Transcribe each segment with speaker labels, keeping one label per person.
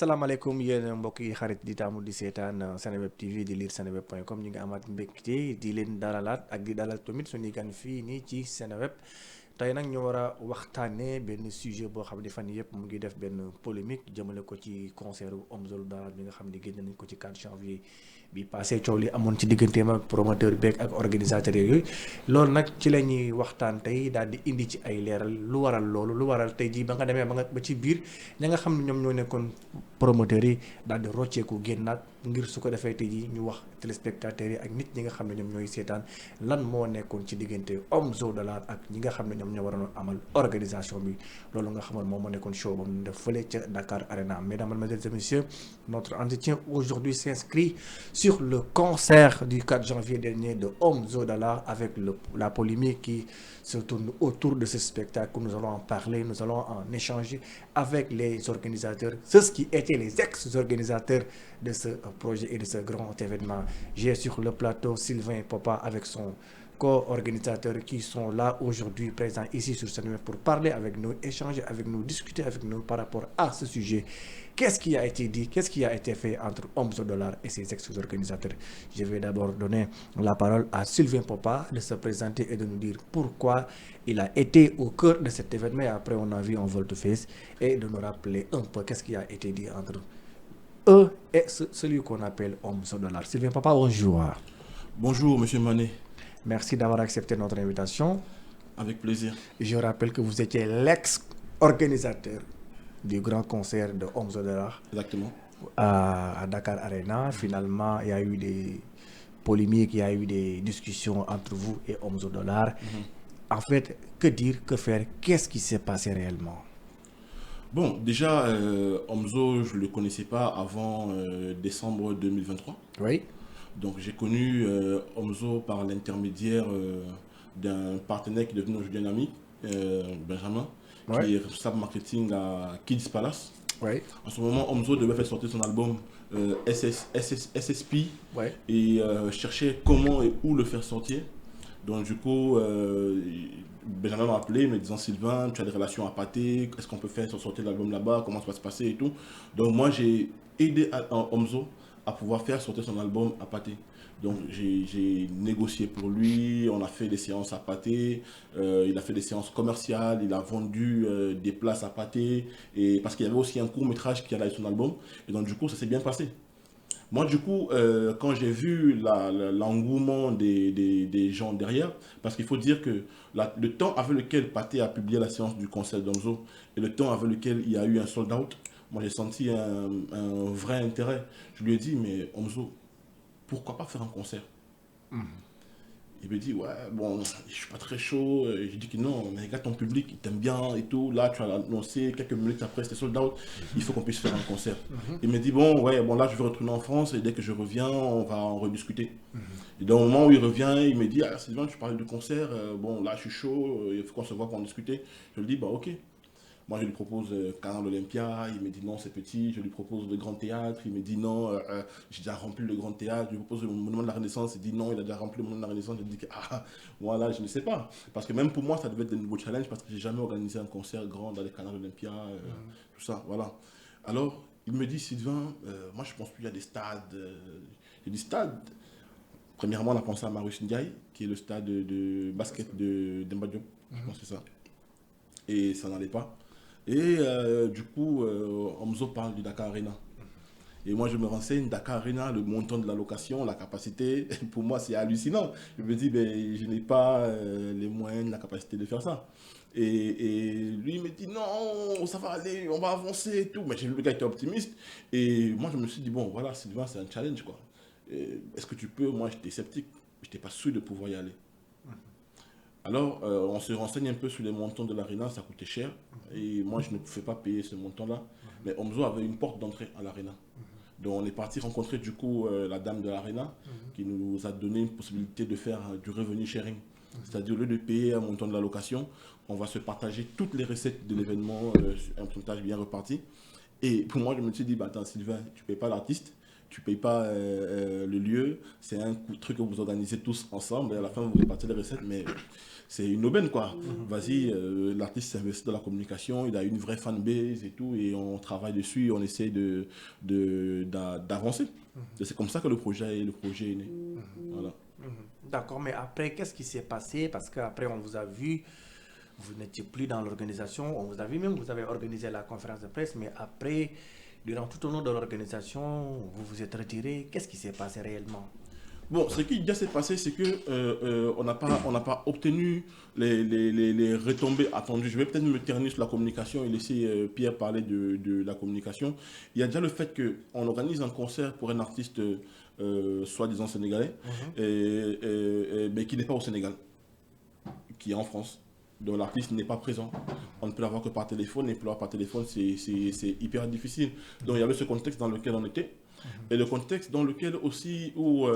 Speaker 1: salaamaaleykum yéen mbokk yi xarit di taamu di seetaan Seneweb TV di lire seneweb.com ñu ngi amaat mbégte di leen dalalaat ak di dalal tamit suñuy gan fii nii ci Seneweb tey nag ñu war a waxtaanee benn sujet boo xam ne fan yëpp mu ngi def benn polémique jëmale ko ci concert Omzo Dollar bi nga xam ne génn nañ ko ci 4 janvier bi passé coow li amoon ci digganteem ak promoteur beeg ak organisateur yooyu loolu nag ci la ñuy waxtaan tey daal di indi ci ay leeral lu waral loolu lu waral tey jii ba nga demee ba ci biir ña nga xam ne ñoom ñoo nekkoon promoteurs yi daal di rocceeku génnaat ngir su ko defee tey jii ñu wax téléspectateurs yi ak nit ñi nga xam ne ñoom ñooy seetaan lan moo nekkoon ci diggante Omzo Dollar ak ñi nga xam ne ñoom ñoo waroon amal organisation bi loolu nga xamal moom moo nekkoon show ba mu def fële ca Dakar Arena. Mesdames, Mesdemoiselles et Messieurs, notre entretien aujourd'hui s'inscrit sur le concert du 4 janvier dernier de Omzo Dollar avec la polémique qui se tourne autour de ce spectacle. Nous allons en parler, nous allons en échanger avec les organisateurs, ceux qui étaient les ex-organisateurs de ce projet et de ce grand événement. J'ai sur le plateau Sylvain Popa avec son co-organisateurs qui sont là aujourd'hui présents ici sur Seneweb pour parler avec nous, échanger avec nous, discuter avec nous par rapport à ce sujet. Qu'est-ce qui a été dit, qu'est-ce qui a été fait entre Omzo Dollar et ses ex-organisateurs? Je vais d'abord donner la parole à Sylvain Popa de se présenter et de nous dire pourquoi il a été au cœur de cet événement. Et après, on a vu un volte-face et de nous rappeler un peu qu'est-ce qui a été dit entre eux et celui qu'on appelle Omzo Dollar. Sylvain Popa, bonjour.
Speaker 2: Bonjour, monsieur Mané.
Speaker 1: Merci d'avoir accepté notre invitation.
Speaker 2: Avec plaisir.
Speaker 1: Je rappelle que vous étiez l'ex-organisateur du grand concert de Omzo Dollar.
Speaker 2: Exactement.
Speaker 1: À Dakar Arena. Finalement, il y a eu des polémiques, il y a eu des discussions entre vous et Omzo Dollar. En fait, que dire, que faire? Qu'est-ce qui s'est passé réellement?
Speaker 2: Bon, déjà, Omzo, je ne le connaissais pas avant décembre 2023.
Speaker 1: Oui.
Speaker 2: Donc j'ai connu Omzo par l'intermédiaire d'un partenaire qui est devenu aujourd'hui un ami, Benjamin, qui est responsable marketing à Kids Palace.
Speaker 1: Oui.
Speaker 2: En ce moment, Omzo devait faire sortir son album SSP et cherchait comment et où le faire sortir. Donc du coup, Benjamin m'a appelé me disant: Sylvain, tu as des relations à Pathé, est-ce qu'on peut faire sortir l'album là-bas, comment ça va se passer et tout. Donc moi j'ai aidé Omzo à pouvoir faire sortir son album à Pathé. Donc j'ai négocié pour lui, on a fait des séances à Pathé, il a fait des séances commerciales, il a vendu des places à Pathé, et parce qu'il y avait aussi un court-métrage qui allait avec son album, et donc du coup ça s'est bien passé. Moi du coup, quand j'ai vu l'engouement des gens derrière, parce qu'il faut dire que le temps avec lequel Pathé a publié la séance du concert d'Omzo, et le temps avec lequel il y a eu un sold out, moi j'ai senti un vrai intérêt. Je lui ai dit: mais Omzo, pourquoi pas faire un concert? Il me dit: ouais, bon, je suis pas très chaud. J'ai dit que non, mais regarde ton public, il t'aime bien et tout. Là, tu as annoncé quelques minutes après, c'était sold out. Il faut qu'on puisse faire un concert. Il me dit: bon, ouais, bon, là, je vais retourner en France et dès que je reviens, on va en rediscuter. Et dans le moment où il revient, il me dit: ah, Sylvain, tu parlais de concert. Bon, là, je suis chaud. Il faut qu'on se voit pour en discuter. Je lui dis: bah, ok. Moi, je lui propose Canal Olympia, il me dit non, c'est petit. Je lui propose le Grand Théâtre, il me dit non, j'ai déjà rempli le Grand Théâtre. Je lui propose le Monument de la Renaissance, il dit non, il a déjà rempli le Monument de la Renaissance. Je lui dis que voilà, je ne sais pas. Parce que même pour moi, ça devait être de nouveaux challenges parce que j'ai jamais organisé un concert grand dans les Canal Olympia, tout ça, voilà. Alors, il me dit: Sylvain, moi je pense qu'il y a des stades. J'ai dit: stade. Premièrement, on a pensé à Marius Ndiaye, qui est le stade de basket de Demba Diop, je pense que c'est ça. Et ça n'allait pas. Et du coup, Omzo parle du Dakar Arena. Et moi, je me renseigne, Dakar Arena, le montant de la location, la capacité, pour moi, c'est hallucinant. Je me dis: ben, je n'ai pas les moyens, la capacité de faire ça. Et lui, il me dit: non, ça va aller, on va avancer et tout. Mais j'ai vu le gars qui était optimiste. Et moi, je me suis dit: bon, voilà, Sylvain, c'est un challenge, quoi. Est-ce que tu peux? Moi, j'étais sceptique. Je n'étais pas sûr de pouvoir y aller. Alors, on se renseigne un peu sur les montants de l'aréna, ça coûtait cher. Et moi, je ne pouvais pas payer ce montant-là. Mais Omzo avait une porte d'entrée à l'aréna. Donc, on est parti rencontrer du coup la dame de l'aréna qui nous a donné une possibilité de faire du revenu sharing. C'est-à-dire, au lieu de payer un montant de la location, on va se partager toutes les recettes de l'événement, un pourcentage bien reparti. Et pour moi, je me suis dit: bah, attends, Sylvain, tu ne payes pas l'artiste, tu payes pas le lieu, c'est un truc que vous organisez tous ensemble et à la fin vous répartissez les recettes, mais c'est une aubaine quoi. Vas-y, l'artiste s'investit dans la communication, il a une vraie fanbase et tout, et on travaille dessus, et on essaie d'avancer. Et c'est comme ça que le projet est né. Voilà.
Speaker 1: D'accord, mais après, qu'est-ce qui s'est passé? Parce qu'après, on vous a vu, vous n'étiez plus dans l'organisation, on vous a vu même, vous avez organisé la conférence de presse, mais après, durant tout au long de l'organisation, vous vous êtes retiré. Qu'est-ce qui s'est passé réellement?
Speaker 2: Bon, ce qui déjà s'est passé, c'est que on n'a pas obtenu les retombées attendues. Je vais peut-être me terminer sur la communication et laisser Pierre parler de la communication. Il y a déjà le fait qu'on organise un concert pour un artiste soi-disant sénégalais, mais qui n'est pas au Sénégal, qui est en France. Donc l'artiste n'est pas présent. On ne peut l'avoir que par téléphone, et pour l'avoir par téléphone, c'est hyper difficile. Donc il y avait ce contexte dans lequel on était. Et le contexte dans lequel aussi où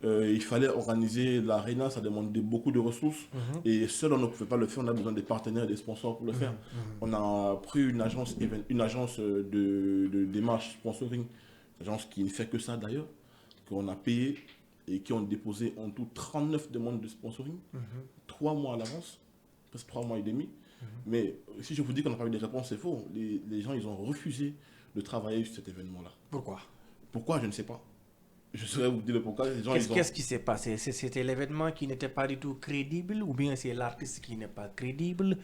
Speaker 2: il fallait organiser l'aréna, ça demandait beaucoup de ressources et seul on ne pouvait pas le faire, on a besoin des partenaires et des sponsors pour le faire. On a pris une agence de démarche sponsoring, une agence qui ne fait que ça d'ailleurs, qu'on a payé et qui ont déposé en tout 39 demandes de sponsoring, 3 mois à l'avance, presque 3 mois et demi. Mais si je vous dis qu'on n'a pas eu de réponse, c'est faux. Les gens, ils ont refusé de travailler sur cet événement-là.
Speaker 1: Pourquoi?
Speaker 2: Pourquoi, je ne sais pas. Je saurais vous dire le pourquoi.
Speaker 1: Qu'est-ce qui s'est passé? C'était l'événement qui n'était pas du tout crédible, ou bien c'est l'artiste qui n'est pas crédible,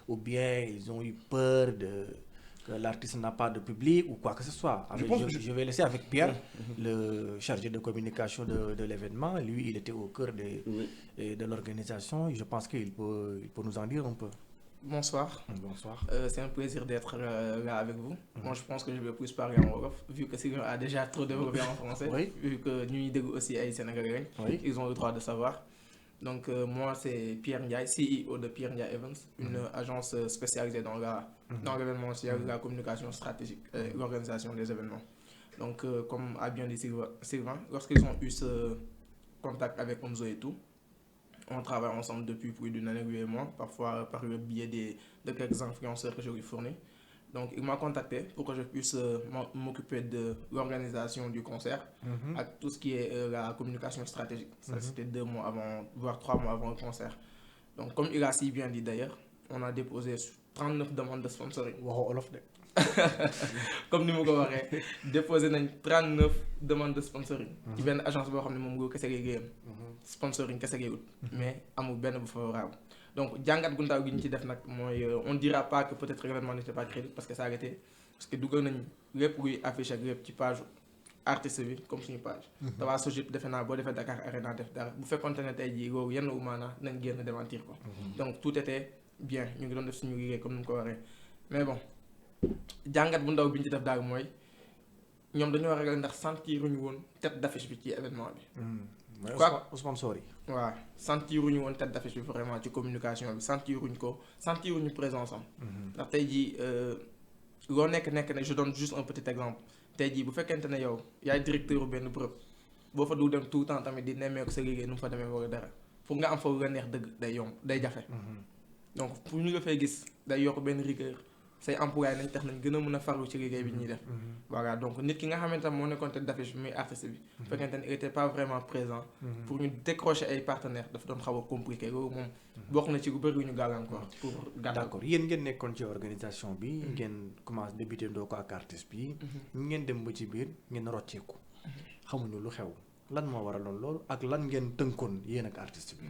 Speaker 1: ou bien ils ont eu peur que l'artiste n'a pas de public, ou quoi que ce soit. Je vais laisser avec Pierre, le chargé de communication de l'événement. Lui, il était au cœur de l'organisation. Je pense qu'il peut nous en dire un peu.
Speaker 3: Bonsoir.
Speaker 1: Bonsoir.
Speaker 3: C'est un plaisir d'être là avec vous. Moi, je pense que je vais plus parler en wolof, vu que Sylvain a déjà trop développé en français, vu que nous y aussi à Sénégalais, ils ont le droit de savoir. Donc, moi, c'est Pierre Ndiaye, CEO de Pierre Ndiaye Events, une agence spécialisée dans l'événementiel, la communication stratégique et l'organisation des événements. Donc, comme a bien dit Sylvain, lorsqu'ils ont eu ce contact avec Onzo et tout, on travaille ensemble depuis plus d'une année, lui et moi, parfois par le biais de quelques influenceurs que je lui fournis. Donc, il m'a contacté pour que je puisse m'occuper de l'organisation du concert, avec tout ce qui est la communication stratégique. Ça, c'était 2 mois avant, voire 3 mois avant le concert. Donc, comme il a si bien dit d'ailleurs, on a déposé 39 demandes de sponsoring.
Speaker 1: Wow, all of them.
Speaker 3: Comme ni ma ko waxee déposé nañ 39 demandes de sponsoring. ci benn agence boo xam ne moom nga kese ngay liggéeyam. sponsoring kese ngay ut. mais amul benn bu favorable. donc jàngat gu ndaw gi ñu ci def nag mooy on dira pas que peut-être l'événement n'était pas crédible parce que ça a été parce que dugal nañ lépp luy affiche ak lépp ci page artiste bi comme suñu page. te waa Sojip defe naa boo defee Dakar Arena def dara bu fekkonte ne tey jii loolu yenn umaana nañ génn démentir ko. donc tout était bien ñu ngi doon def suñu liggéey comme ni mu ko waxee mais bon. jàngat bu ndaw bi ñu ci def daal mooy ñoom dañoo ragal ndax sentiruñu woon tête d'affiche bi ci événement bi.
Speaker 1: quoi sponsor yi.
Speaker 3: waaw sentiruñu woon tête d'affiche bi vraiment ci communication bi sentiruñu présence am. ndax tey jii loo nekk ne je donne juste un petit exemple tey jii bu fekkente ne yow yaay directeur benn bërëb boo fa dul dem tout le temps tamit di nemmeeku sa liggéey nu mu fa demee wala dara pour nga am fa lu la neex dëgg day yomb day jafe. donc pour ñu la fay gis day yokk benn rigueur. say employé nañ tax nañ gën a mën a farlu ci liggéey bi ñuy def. voilà donc nit ki nga xamante ne moo nekkoon tête d'affiche bi muy artiste bi. bu fekkente ne il était pas vraiment présent. pour ñu décrocher ay partenaires dafa doon xaw a compliqué loolu moom. bokk na ci lu bëri ñu gàllankoor pour gàttal.
Speaker 1: d'accord yéen ngeen nekkoon ci organisation bi. ngeen commencé débuté ndoo ko ak artiste bi. ngeen dem ba ci biir ngeen rocceeku. xamuñu lu xew lan moo waraloon loolu ak lan ngeen tënkoon yéen ak artiste bi.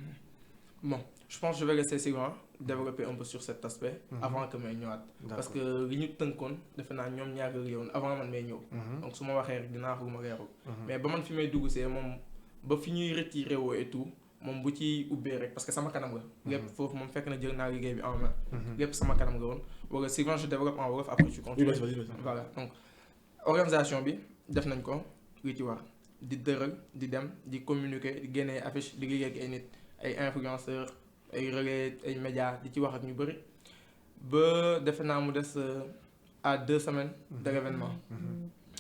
Speaker 3: bon je pense que je vais laisser Sylvain développer un peu sur cet aspect. avant que may ñëwaat. parce que li ñu tënkoon defe naa ñoom ñaar yoon avant man may ñëw. donc su ma waxee rek dinaa wax lu ma leerul. mais ba man fi may dugg see moom ba fi ñuy retiré woo et tout moom bu ci ubbee rek parce que sama kanam la. lépp foofu moom fekk na jël naa liggéey bi en main. lépp sama kanam la woon wala Sylvain je développe en wolof après tu continues. voilà donc organisation bi def nañ ko li ci war di dëral di dem di communiquer di génnee affiche di liggéey ak ay nit. ay influenceurs ay relais ay médias di ci wax ak ñu bëri ba defe naa mu des à 2 semaines de l'événement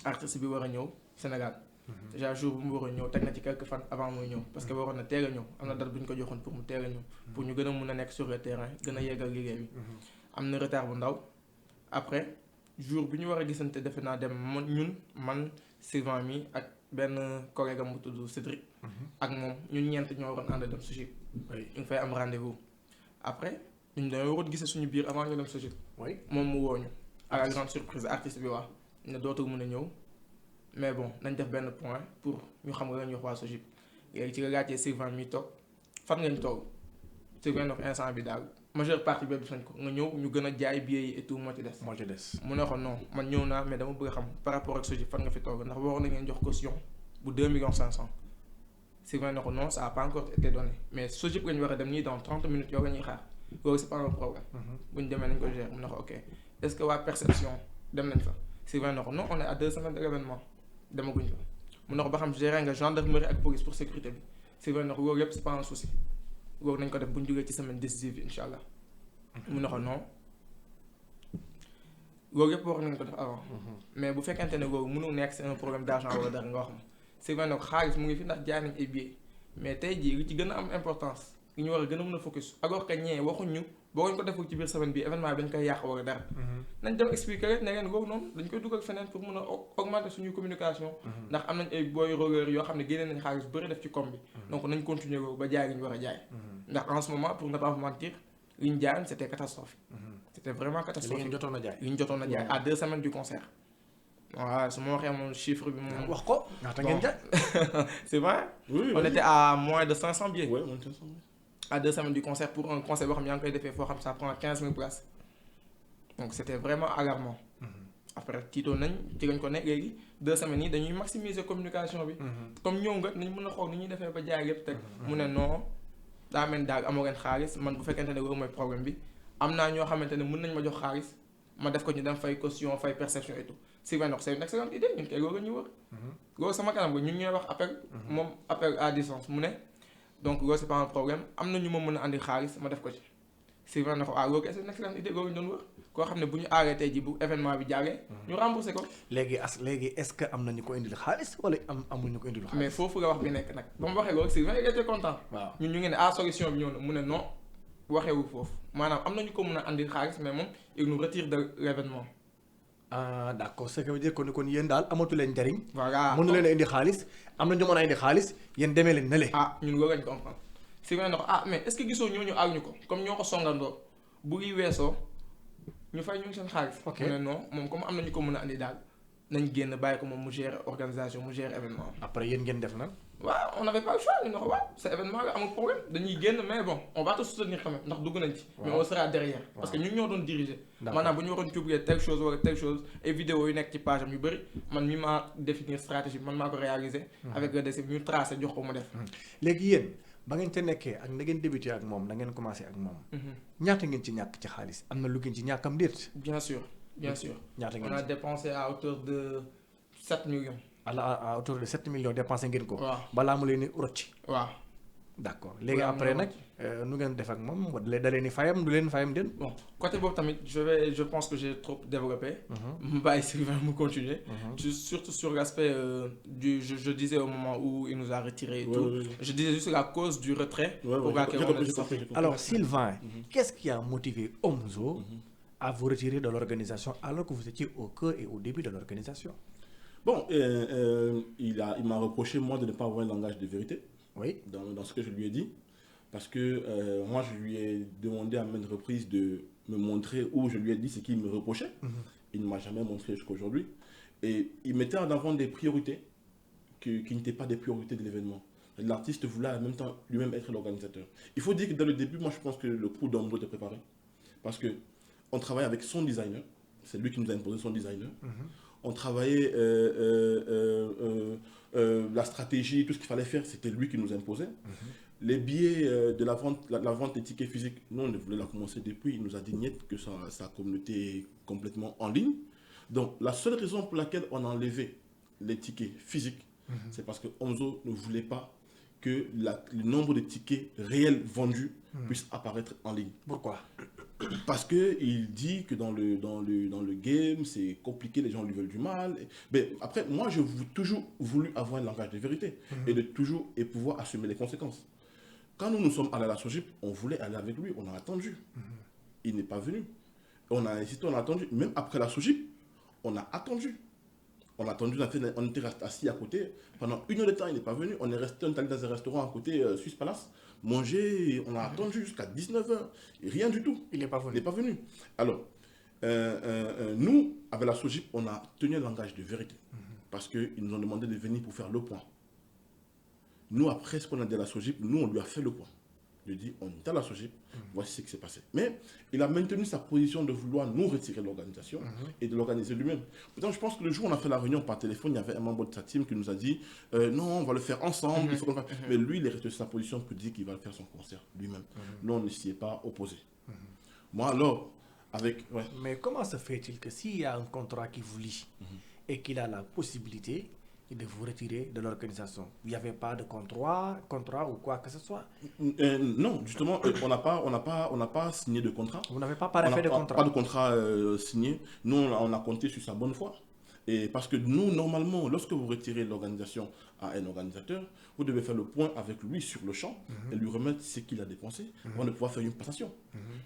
Speaker 3: artiste bi war a ñëw Sénégal déjà jour bu mu war a ñëw teg na ci quelques fan avant muy ñëw parce que waroon na teel a ñëw am na date bu ñu ko joxoon pour mu teel a ñëw pour ñu gën a mun a nekk sur le terrain gën a yeggal liggéey bi am na retard bu ndaw après jour bi ñu war a gisante defe naa dem man Sylvain mi ak benn collègue am bu tudd Cédric. ak moom ñun ñeent ñoo waroon ànd dem Sojib.
Speaker 1: oui
Speaker 3: ñu ngi fay am rendez-vous. après ñun dañoo waroon gisee suñu biir avant ñu dem Sojib.
Speaker 1: oui
Speaker 3: moom mu woo ñu. à la grande surprise artiste bi wax ne dootul mën a ñëw mais bon nañ def benn point pour ñu xam nga ñu wax waa Sojib léegi ci la laajtee Sylvain mi toog fan ngeen toog Sylvain wax instant bi daal majeure partie bi fañ ko nga ñëw ñu gën a jaay billets yi et tout moo ci des.
Speaker 1: moo ci des.
Speaker 3: mu ne ko non man ñëw naa mais dama bëgg a xam par rapport ak Sojib fan nga fi toog ndax waroon na ngeen jox caution bu 2 millions 500 Sylvain ne ko non ça a pas encore été donné mais Sojib lañ war a dem nii dans 30 minutes yow la ñuy xaar loolu c'est pas un problème. bu ñu demee nañ ko gérer mu ne ko ok est-ce que waa perception dem nañ fa Sylvain ne ko non on est à 2 semaines de l'événement demaguñ fa mu ne ko ba xam gérer nga gendarmerie ak police pour sécurité bi Sylvain ne ko loolu yëpp c'est pas un souci loolu nañ ko def bu ñu jógee ci semaine décisive bi incha allah. mu ne ko non loolu yëpp war nañ ko def avant. mais bu fekkente ne loolu mënul nekk c'est un problème d'argent wala dara nga wax ma Sylvain ne ko xaalis mu ngi fi ndax jaay nañ ay billets mais tey jii li ci gën a am importance li ñu war a gën a mën a focus alors que ñee waxuñu boo ko deful ci biir semaine bi événement bi dañ koy yàq wala dara. nañ dem expliquer rek ne leen loolu noonu dañ koy dugal feneen pour mën a augmenter suñu communication. ndax am nañ ay boy roller yoo xam ne génne nañ xaalis bëri def ci com bi. donc nañ continuer loolu ba jaay li ñu war a jaay. ndax en ce moment pour ne pas vous mentir li ñu jaayoon c'était catastrophe. c'était vraiment catastrophe.
Speaker 1: li ngeen jotoon a jaay.
Speaker 3: li ñu jotoon a jaay à 2 semaines du concert. waaw su ma waxee moom chiffre bi moom.
Speaker 1: wax ko ñaata ngeen jaay.
Speaker 3: c'est vrai.
Speaker 2: Oui,
Speaker 3: on était à moins de 500 billets.
Speaker 2: Ouais, moins de 500.
Speaker 3: À 2 semaines du concert pour un concert boo xam ne yaa ngi koy defee foo xam ça prend 15 000 places donc c'était vraiment alarmant. après tiitoon nañ ci lañ ko ne léegi 2 semaines yi dañuy maximiser communication bi. comme ñëw nga nañ mën a xool ni ñuy defee ba jaay lépp teg. mu ne non daa mel daal amoo leen xaalis man bu fekkente ne loolu mooy problème bi am naa ñoo xamante ne mën nañ ma jox xaalis ma def ko ñu dem fay caution fay perception et tout Sylvain wax c'est une excellente idée ñun kay loolu la ñuy wër. loolu sama kanam nga ñun ñooy wax appel. moom appel à distance mu ne. donc loolu c'est pas un problème am na ñu ma mën a andi xaalis ma def ko ci Sylvain na ko loolu c'est une excellente idée loolu ñu doon wër koo xam ne bu ñu arrêté ji bu événement bi jàllee ñu remboursé ko.
Speaker 1: léegi est-ce que am na ñu ko indil xaalis wala amuñu ko indil xaalis.
Speaker 3: mais foofu la wax bi nekk nag ba mu waxee loolu Sylvain il était content.
Speaker 1: waaw
Speaker 3: ñun ñu ngi ne solution bi ñëw na mu ne non waxewu foofu maanaam am na ñu ko mën a andi xaalis mais moom il nous retire de l'événement.
Speaker 1: ah d'accord ce qui veut dire que kon yéen daal amatu leen njariñ.
Speaker 3: voilà
Speaker 1: mënu leen a indi xaalis am na ñu mën a indi xaalis yéen demee leen ne le.
Speaker 3: ñun loolu lañ comprendre Sylvain na ko mais est-ce que gisoo ñooñu aar ñu ko comme ñoo ko songandoo bu ngi weesoo ñu fay ñu seen xaalis.
Speaker 1: ok
Speaker 3: mu ne non moom comme am na ñu ko mën a andi daal nañ génn bàyyi ko moom mu gérer organisation mu gérer événement.
Speaker 1: après yéen ngeen def na.
Speaker 3: waaw on avait pas le choix ñu ne ko waaw c'est événement la amul problème dañuy génn mais bon on va te soutenir quand même ndax dugg nañ ci. mais on sera derrière. parce que ñun ñoo doon diriger. maanaam bu ñu waroon publier telle chose wala telle chose ay vidéos yu nekk ci page am yu bëri man mi maa définir stratégie man maa ko réaliser. avec le décès ñu tracé jox ko mu def.
Speaker 1: léegi yéen ba ngeen ca nekkee ak na ngeen débuté ak moom na ngeen commencé ak moom. ñaata ngeen ci ñàkk ci xaalis am na lu ngeen ci ñàkkam déet.
Speaker 3: bien sûr bien sûr.
Speaker 1: ñaata ngeen
Speaker 3: on a dépensé à hauteur de 7 millions.
Speaker 1: à hauteur de 7 millions dépensé ngeen ko.
Speaker 3: waaw
Speaker 1: balaa mu leen di rocci.
Speaker 3: waaw.
Speaker 1: d'accord léegi après nag nu ngeen def ak moom da leen di fayam du leen fayam den.
Speaker 3: bon côté boobu tamit je pense que j'ai trop développé. mu bàyyi Sylvain mu continuer. surtout sur l'aspect je disais au moment où il nous a retiré et tout. Je disais juste la cause du retrait. pour laquelle on est sorti.
Speaker 1: Alors Sylvain, qu'est-ce qui a motivé Omzo à vous retirer de l'organisation alors que vous étiez au cœur et au début de l'organisation?
Speaker 2: Bon, il m'a reproché moi de ne pas avoir un langage de vérité.
Speaker 1: Oui.
Speaker 2: Dans ce que je lui ai dit. Parce que moi, je lui ai demandé à maintes reprises de me montrer où je lui ai dit ce qu'il me reprochait. Il ne m'a jamais montré jusqu'à aujourd'hui. Et il mettait en avant des priorités qui n'étaient pas des priorités de l'événement. L'artiste voulait en même temps lui-même être l'organisateur. Il faut dire que dès le début, moi je pense que le coup d'Omzo était préparé. Parce qu'on travaille avec son designer. C'est lui qui nous a imposé son designer. On travaillait la stratégie, tout ce qu'il fallait faire, c'était lui qui nous imposait. Les billets de la vente des tickets physiques, nous on voulait la commencer depuis. Il nous a dit niet que sa communauté est complètement en ligne. Donc la seule raison pour laquelle on a enlevé les tickets physiques, c'est parce que Omzo ne voulait pas que le nombre de tickets réels vendus puisse apparaître en ligne.
Speaker 1: Pourquoi?
Speaker 2: Parce qu'il dit que dans le game, c'est compliqué, les gens lui veulent du mal. Mais après, moi, j'ai toujours voulu avoir un langage de vérité et pouvoir assumer les conséquences. Quand nous sommes allés à la Sojib, on voulait aller avec lui, on a attendu. Il n'est pas venu. On a insisté, on a attendu. Même après la Sojib, on a attendu. On a attendu, on était resté assis à côté. Pendant 1 heure de temps, il n'est pas venu. On est allé dans un restaurant à côté, Swiss Palace, manger. On a attendu jusqu'à 19h. Rien du tout.
Speaker 1: Il n'est pas
Speaker 2: Il
Speaker 1: venu.
Speaker 2: n'est pas venu. Alors, nous, avec la SOGIP, on a tenu un langage de vérité. Parce qu'ils nous ont demandé de venir pour faire le point. Nous, après ce qu'on a dit à la SOGIP, nous, on lui a fait le point. Il lui dit, on est à la SOGIP, voici ce qui s'est passé. Mais il a maintenu sa position de vouloir nous retirer de l'organisation et de l'organiser lui-même. Pourtant, je pense que le jour où on a fait la réunion par téléphone, il y avait un membre de sa team qui nous a dit, non, on va le faire ensemble. Il faut qu'on le fasse. Mais lui, il est resté sur sa position pour dire qu'il va faire son concert lui-même. Nous, on ne s'y est pas opposé. Moi, alors, avec... Ouais.
Speaker 1: Mais comment se fait-il que s'il y a un contrat qui vous lie et qu'il a la possibilité de vous retirer de l'organisation, il n'y avait pas de contrat ou quoi que ce soit?
Speaker 2: Non, justement, on n'a pas signé de contrat.
Speaker 1: Vous n'avez pas paraffé de contrat?
Speaker 2: Pas de contrat signé. Nous, on a compté sur sa bonne foi. Et parce que nous, normalement, lorsque vous retirez l'organisation à un organisateur, vous devez faire le point avec lui sur le champ et lui remettre ce qu'il a dépensé avant de pouvoir faire une passation.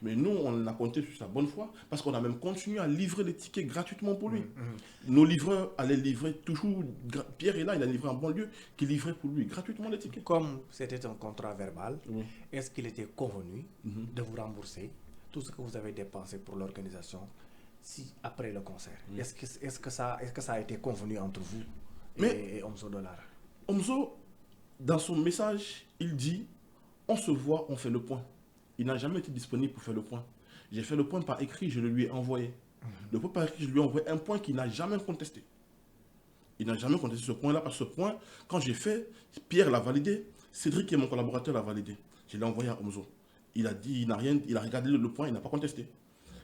Speaker 2: Mais nous, on a compté sur sa bonne foi parce qu'on a même continué à livrer les tickets gratuitement pour lui. Nos livreurs allaient livrer toujours. Pierre est là, il a livré en banlieue qui livrait pour lui gratuitement les tickets.
Speaker 1: Comme c'était un contrat verbal,
Speaker 2: Oui.
Speaker 1: est-ce qu'il était convenu de vous rembourser tout ce que vous avez dépensé pour l'organisation après le concert? Est-ce que ça a été convenu entre vous et Omzo Dollar?
Speaker 2: Omzo, dans son message, il dit on se voit, on fait le point. Il n'a jamais été disponible pour faire le point. J'ai fait le point par écrit, je le lui ai envoyé. Le point par écrit, je lui ai envoyé un point qu'il n'a jamais contesté. Il n'a jamais contesté ce point-là, parce que ce point, quand j'ai fait, Pierre l'a validé, Cédric, qui est mon collaborateur, l'a validé. Je l'ai envoyé à Omzo. Il a dit, il a regardé le point, il n'a pas contesté.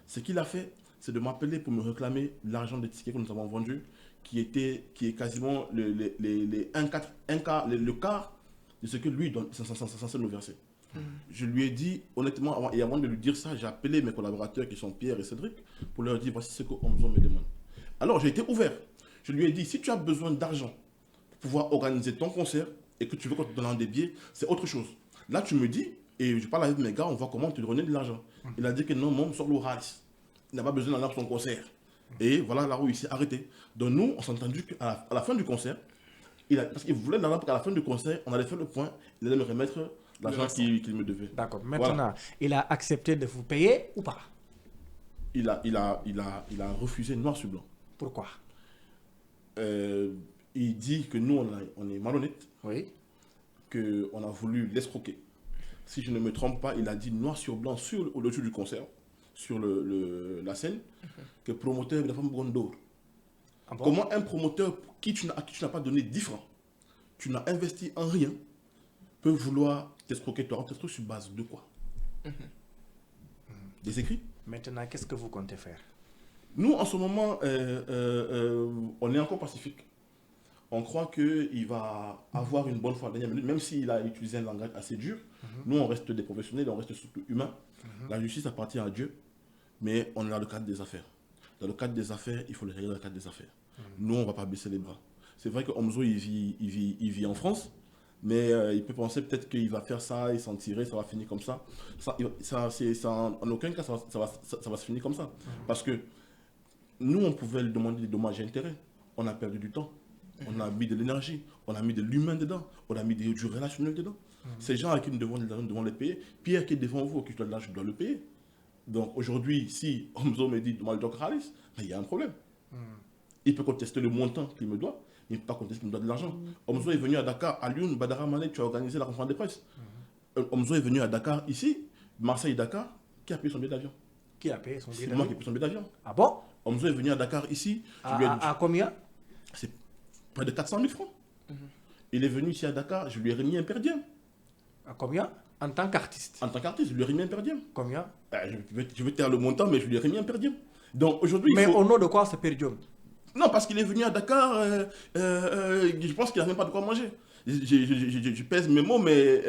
Speaker 2: Ce qu'il a fait, c'est de m'appeler pour me réclamer l'argent des tickets que nous avons vendus, qui est quasiment le quart de ce que lui est censé nous verser. Je lui ai dit, honnêtement, avant de lui dire ça, j'ai appelé mes collaborateurs qui sont Pierre et Cédric pour leur dire, voici ce que Omzo me demande. Alors j'ai été ouvert. Je lui ai dit, si tu as besoin d'argent pour pouvoir organiser ton concert et que tu veux qu'on te donne des billets, c'est autre chose. Là, tu me dis, et je parle avec mes gars, on voit comment te donner de l'argent. Il a dit que non, mon sort l'oralis. Il n'a pas besoin d'aller pour son concert. Et voilà là où il s'est arrêté. Donc nous, on s'est entendu qu'à la fin du concert, parce qu'il voulait qu'à la fin du concert, on allait faire le point, il allait me remettre l'argent qu'il me devait.
Speaker 1: D'accord. Maintenant,
Speaker 2: voilà.
Speaker 1: Il a accepté de vous payer ou pas?
Speaker 2: Il a refusé noir sur blanc.
Speaker 1: Pourquoi?
Speaker 2: Il dit que nous, on est malhonnêtes,
Speaker 1: Oui.
Speaker 2: qu'on a voulu l'escroquer. Si je ne me trompe pas, il a dit noir sur blanc au dessus du concert, sur la scène, que le promoteur de la femme Gondor.
Speaker 1: Ah bon?
Speaker 2: Comment un promoteur à qui tu n'as pas donné 10 francs, tu n'as investi en rien, peut vouloir t'escroquer toi? On t'escroque sur base de quoi? Des écrits?
Speaker 1: Maintenant, qu'est-ce que vous comptez faire?
Speaker 2: Nous, en ce moment, on est encore pacifique. On croit qu'il va avoir une bonne foi à la dernière minute, même s'il a utilisé un langage assez dur. Nous, on reste des professionnels, on reste surtout humains. La justice appartient à Dieu, mais on est dans le cadre des affaires. Dans le cadre des affaires, il faut le régler dans le cadre des affaires. Nous, on ne va pas baisser les bras. C'est vrai que Omzo, il vit en France, mais il peut penser peut-être qu'il va faire ça, il s'en tirer, ça va finir comme ça. En aucun cas, ça va se finir comme ça. Parce que nous, on pouvait lui demander des dommages et intérêts. On a perdu du temps. On a mis de l'énergie, on a mis de l'humain dedans, on a mis du relationnel dedans. Ces gens à qui nous devons les payer, Pierre qui est devant vous, qui doit de l'argent, je dois le payer. Donc aujourd'hui, si Omzo me dit demande le Khalis, il y a un problème. Il peut contester le montant qu'il me doit, mais il ne peut pas contester qu'il me doit de l'argent. Omzo est venu à Dakar, à Lyon, Badara Mané, tu as organisé la conférence de presse. Omzo est venu à Dakar, ici, Marseille-Dakar, qui a payé son billet d'avion?
Speaker 1: Qui a payé son billet
Speaker 2: C'est
Speaker 1: d'avion?
Speaker 2: moi qui ai payé son billet d'avion.
Speaker 1: Ah bon?
Speaker 2: Omzo est venu à Dakar, ici,
Speaker 1: À combien?
Speaker 2: c'est près de 400 000 francs. Il est venu ici à Dakar, je lui ai remis un per diem.
Speaker 1: À combien? En tant qu'artiste?
Speaker 2: En tant qu'artiste, je lui ai remis un per diem.
Speaker 1: Combien?
Speaker 2: Je vais taire le montant, mais je lui ai remis un per diem. Donc aujourd'hui,
Speaker 1: Mais au nom de quoi ce perdium?
Speaker 2: Non, parce qu'il est venu à Dakar, je pense qu'il n'a même pas de quoi manger. Je pèse mes mots, mais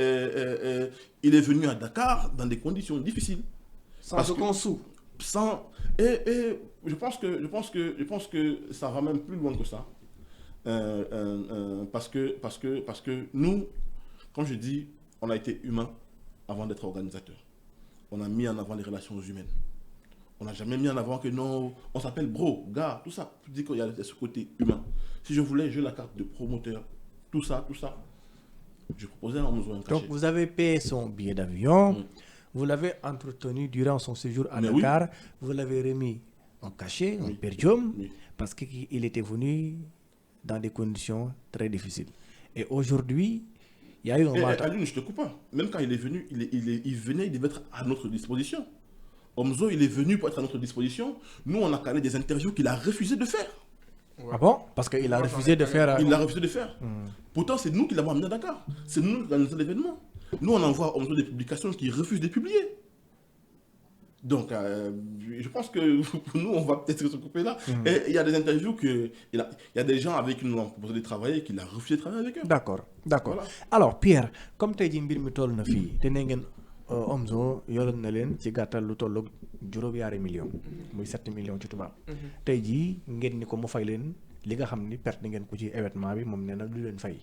Speaker 2: il est venu à Dakar dans des conditions difficiles.
Speaker 1: Sans aucun sou.
Speaker 2: Et je pense que ça va même plus loin que ça. Parce que nous, comme je dis, on a été humains avant d'être organisateurs. On a mis en avant les relations humaines. On n'a jamais mis en avant que non, on s'appelle bro, gars, tout ça. Je dis qu'il y a ce côté humain. Si je voulais jouer la carte de promoteur, tout ça, je proposais à Omzo un cachet.
Speaker 1: Donc, vous avez payé son billet d'avion, vous l'avez entretenu durant son séjour à Dakar, vous l'avez remis en cachet, en per diem, parce qu'il était venu dans des conditions très difficiles. Et aujourd'hui, il y a eu un matin...
Speaker 2: Alioune, je te coupe pas. Même quand il est venu, il venait, il devait être à notre disposition. Omzo, il est venu pour être à notre disposition. Nous, on a calé des interviews qu'il a refusé de faire.
Speaker 1: Ouais. Ah bon? Parce qu'il a refusé de faire...
Speaker 2: Il a refusé de faire. Pourtant, c'est nous qui l'avons amené à Dakar. C'est nous qui avons organisé l'événement. Nous, on envoie Omzo des publications qu'il refuse de publier. Donc, je pense que pour nous, on va peut-être se couper là. Et il y a des interviews il y a des gens avec qui nous avons proposé de travailler qu'il a refusé de travailler avec eux.
Speaker 1: D'accord. Voilà. Alors, Pierre, comme tu as dit, mbir mi toll na fi te ne ngeen Omzo yoroon na leen ci gàttal lu tolloog juróom-ñaari millions muy 7 millions ci tubaab. tey jii ngeen ni ko mu fay leen li nga xam ni perte ngeen ko ci événement bi moom nee na du leen fay.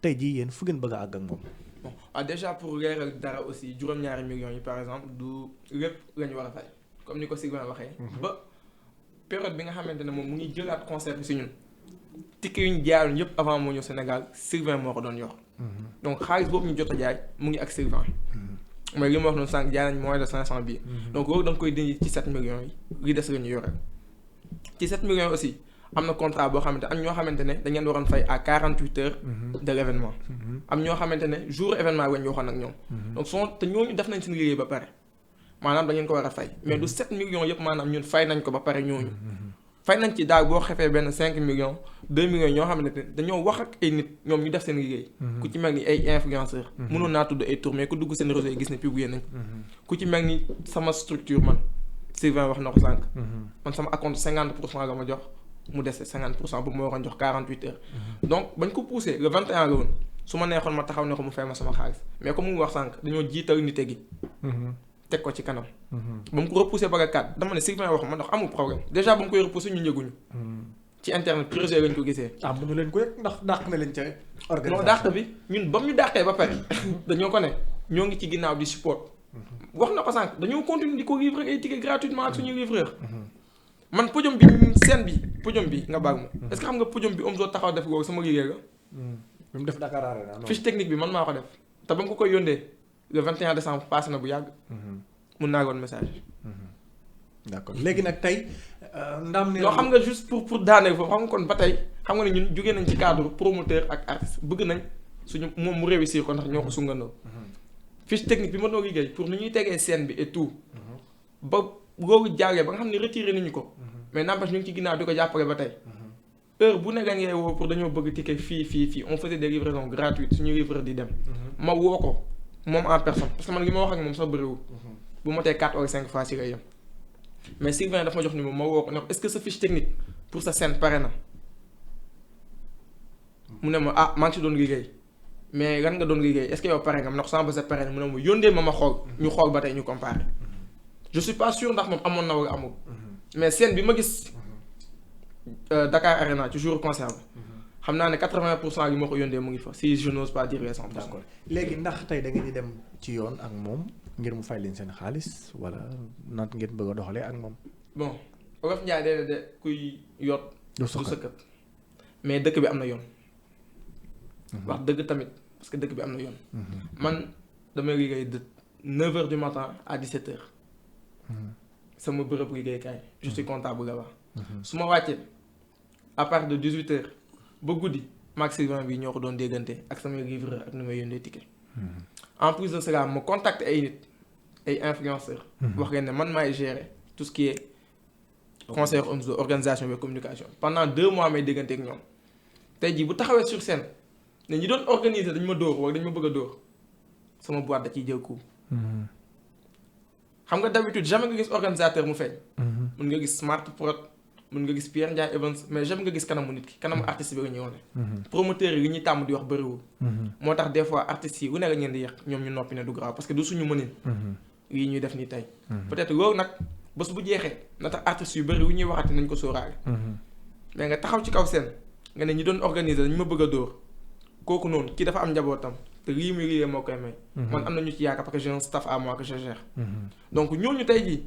Speaker 1: tey jii yéen fu ngeen bëgg a àgg ak moom.
Speaker 3: Bon, déjà pour leeral dara aussi juróom-ñaari millions yi par exemple du lépp la ñu war a fay comme ni ko Sylvain waxee. ba période bi nga xamante ne moom mu ngi jëlaat concert bi si ñun. ticket yu ñu jaayoon yëpp avant moo ñëw Sénégal Sylvain moo ko doon yor. donc xaalis boobu ñu jot a jaay mu ngi ak Sylvain. mooy li ma wax noonu sànq jaay nañ moins de 500 billets. donc loolu da nga koy dindi ci 7 millions yi li des la ñu yore. ci 7 millions aussi am na contrat boo xamante am ñoo xamante ne dañ leen waroon fay à 48 heures de l' événement. am ñoo xamante ne jour événement bi la ñu waxoon ak ñoom. donc te ñooñu def nañ seen liggéey ba pare maanaam da ngeen ko war a fay mais du 7 millions yëpp maanaam ñun fay nañ ko ba pare ñooñu. fay nañ ci daal boo xefee benn 5 millions 2 millions ñoo xamante ne dañoo wax ak ay nit ñoom ñu def seen liggéey. ku ci mel ni ay influenceurs. mënoon naa tudd ay tour mais ku dugg seen réseau yi gis ne publier nañ. ku ci mel ni sama structure man Sylvain wax na ko sànq. man sama acompte 50% la ma jox mu dese 50% bu ma waroon jox 48 heures. donc bañ ko poussé le 21 la woon su ma neexoon ma taxaw ne ko mu fay ma sama xaalis mais comme mu wax sànq dañoo jiital nite gi. teg ko ci kanam. ba mu ko repoussé ba nga 4 dama ne Sylvain wax ma ndax amul problème déjà ba mu koy repoussé ñu njëguñu. ci internet projet lañ ko gisee.
Speaker 1: mënu leen ko yëg ndax dàq na leen ca organisation.
Speaker 3: non dàq bi ñun ba mu ñu dàqee ba pare dañoo ko ne ñoo ngi ci ginnaaw di support. wax na ko sànq dañoo continuer di ko livrer ay tickets gratuitement ak suñu livreur. man podium bi podium bi nga baag ma. est-ce que xam nga podium bi Omzo taxaw def googu sama liggéey la.
Speaker 1: bi mu def Dakar Arena.
Speaker 3: fiche technique bi man maa ko def te ba mu ko koy yóndee le 21 décembre passé na bu yàgg. mun naa woon message.
Speaker 1: d'accord léegi nag tey ndam ne.
Speaker 3: loo xam nga juste pour daaneel foofu xam nga kon ba tey xam nga ne ñun jógee nañ ci cadre promoteur ak artiste bëgg nañ suñu moom mu réussir ko ndax ñoo ko sungandoo. fiche technique bi ma doon liggéey pour ni ñuy tegee scène bi et tout. ba loolu jàllee ba nga xam ne retiré nañu ko. mais n'empêche ñu ngi ci ginnaaw di ko jàppale ba tey. heure bu nekk ngay woo pour dañoo bëgg ticket fii on faisait des livraisons gratuites suñu livreur di dem. ma woo ko moom en personne parce que man li ma wax ak moom sax bëriwul. bu ma tee 4 ou 5 fois si lay yem. mais Sylvain dafa ma jox ni moom ma woo ko ne ko est-ce que sa fiche technique pour sa scène pare na. mu ne ma maa ngi si doon liggéey mais lan nga doon liggéey est-ce que yow pare nga ma ne ko sama bës pare na mu ne ma yóndee ma xool ñu xool ba tey ñu comparé. je suis pas sûr ndax moom amoon na wala amul. mais scène bi ma gis Dakar Arena ci jour concert bi xam naa ne 80% yi ma ko yóndee mu ngi fa si je n'ose pas dire les 100%.
Speaker 1: d'accord léegi ndax tey da ngeen di dem ci yoon ak moom ngir mu fay leen seen xaalis wala nat ngeen bëgg a doxalee ak moom.
Speaker 3: bon Wolof Njaay dee de kuy yot du sëkkat mais dëkk bi am na yoon. wax dëgg tamit parce que dëkk bi am na yoon. man damay liggéey de 9h du matin à 17h. sama bërëb liggéeykaay je suis comptable là-bas. su ma wàccee à partir de 18h ba guddi maag Sylvain bi ñoo ko doon déggante ak sama livreur ak nu may yónnee ticket. en plus de cela ma contacte ay nit ay influenceurs. wax leen ne man maay gérer tout ce qui est concert Omzo organisation et communication pendant 2 mois may déggante ak ñoom tey jii bu taxawee sur scène ne ñi doon organiser dañ ma dóor wala dañ ma bëgg a dóor sama boîte da ciy jël coup. xam nga d'habitude jamais nga gis organisateur mu feeñ. mun nga gis Smart Prod mun nga gis Pierre Ndiaye Evans mais jamais nga gis kanamu nit ki kanamu artiste bi la ñuy wane. promoteurs yi ñuy tàmm di wax bëriwul. moo tax des fois artistes yi wu ne la ngeen di yàq ñoom ñu noppi ne du grave parce que du suñu mënin. lii ñuy def nii tey. peut-être loolu nag bés bu jeexee na tax artistes yu bëri wu ñuy waxati nañ ko sóoraale. mais nga taxaw ci kaw seen nga ne ñi doon organiser dañ ma bëgg a dóor kooku noonu kii dafa am njabootam. te lii muy liggéey moo koy may. man am na ñu ci yaakaar parce que j'ai un staff à moi que je gère. donc ñooñu tey jii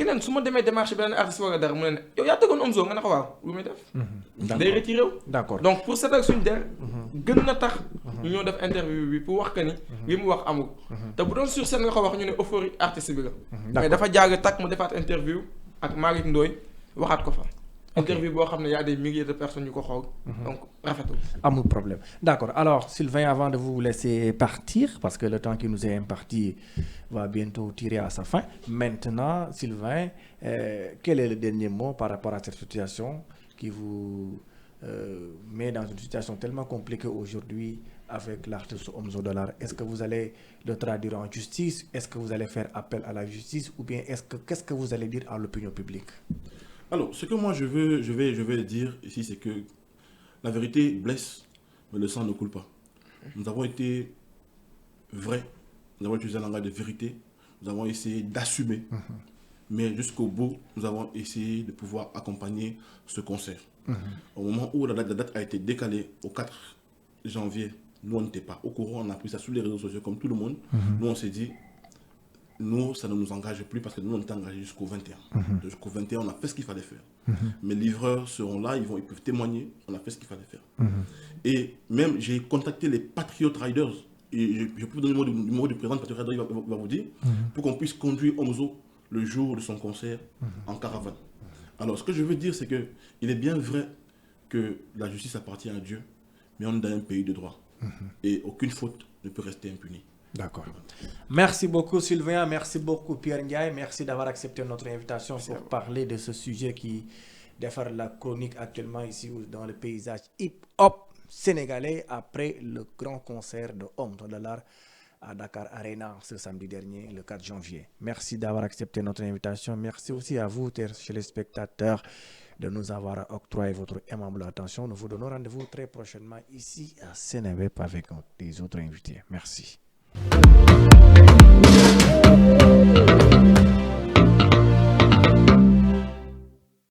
Speaker 3: keneen su ma demee démarche beneen artiste wala dara mu ne yow yaa tëggoon Omzo nga ne ko waaw lu muy def. day retiré wu.
Speaker 1: d'accord
Speaker 3: donc pour seetal suñu der. gën na tax. ñu ñëw def interview bi pour wax que ni. li mu wax amul. te bu doon sur scène nga ko wax ñu ne euphorie artiste bi la. mais dafa jàng takk mu defaat interview ak Malick Ndoye waxaat ko fa. interview boo xam ne y a des milliers de personnes yu ko xool. donc rafetul.
Speaker 1: amul problème d'accord alors Sylvain avant de vous laisser partir parce que le temps qui nous est imparti va bientôt tirer à sa fin maintenant Sylvain quel est le dernier mot par rapport à cette situation qui vous met dans une situation tellement compliquée aujourd'hui avec l'artiste Omzo Dollar? Est-ce que vous allez le traduire en justice? Est-ce que vous allez faire appel à la justice? Ou bien qu'est-ce que vous allez dire à l'opinion publique?
Speaker 2: Alors, ce que moi je vais dire ici, c'est que la vérité blesse, mais le sang ne coule pas. Nous avons été vrais, nous avons utilisé un langage de vérité, nous avons essayé d'assumer, mais jusqu'au bout, nous avons essayé de pouvoir accompagner ce concert. Au moment où la date a été décalée au 4 janvier, nous on n'était pas au courant, on a pris ça sur les réseaux sociaux comme tout le monde. Nous on s'est dit, nous, ça ne nous engage plus parce que nous, on était engagés jusqu'au 21. Jusqu'au 21, on a fait ce qu'il fallait faire. Mes livreurs seront là, ils peuvent témoigner, on a fait ce qu'il fallait faire. Et même, j'ai contacté les Patriot Riders, et je peux vous donner le numéro du président de Patriot Riders, il va vous dire, pour qu'on puisse conduire Omzo le jour de son concert en caravane. Alors, ce que je veux dire, c'est qu'il est bien vrai que la justice appartient à Dieu, mais on est dans un pays de droit. Et aucune faute ne peut rester impunie.
Speaker 1: D'accord. Merci beaucoup Sylvain, merci beaucoup Pierre Ndiaye, merci d'avoir accepté notre invitation pour parler de ce sujet qui défère la chronique actuellement ici dans le paysage hip-hop sénégalais après le grand concert de Omzo Dollar à Dakar Arena ce samedi dernier, le 4 janvier. Merci d'avoir accepté notre invitation. Merci aussi à vous, téléspectateurs, de nous avoir octroyé votre aimable attention. Nous vous donnons rendez-vous très prochainement ici à Seneweb avec des autres invités. Merci.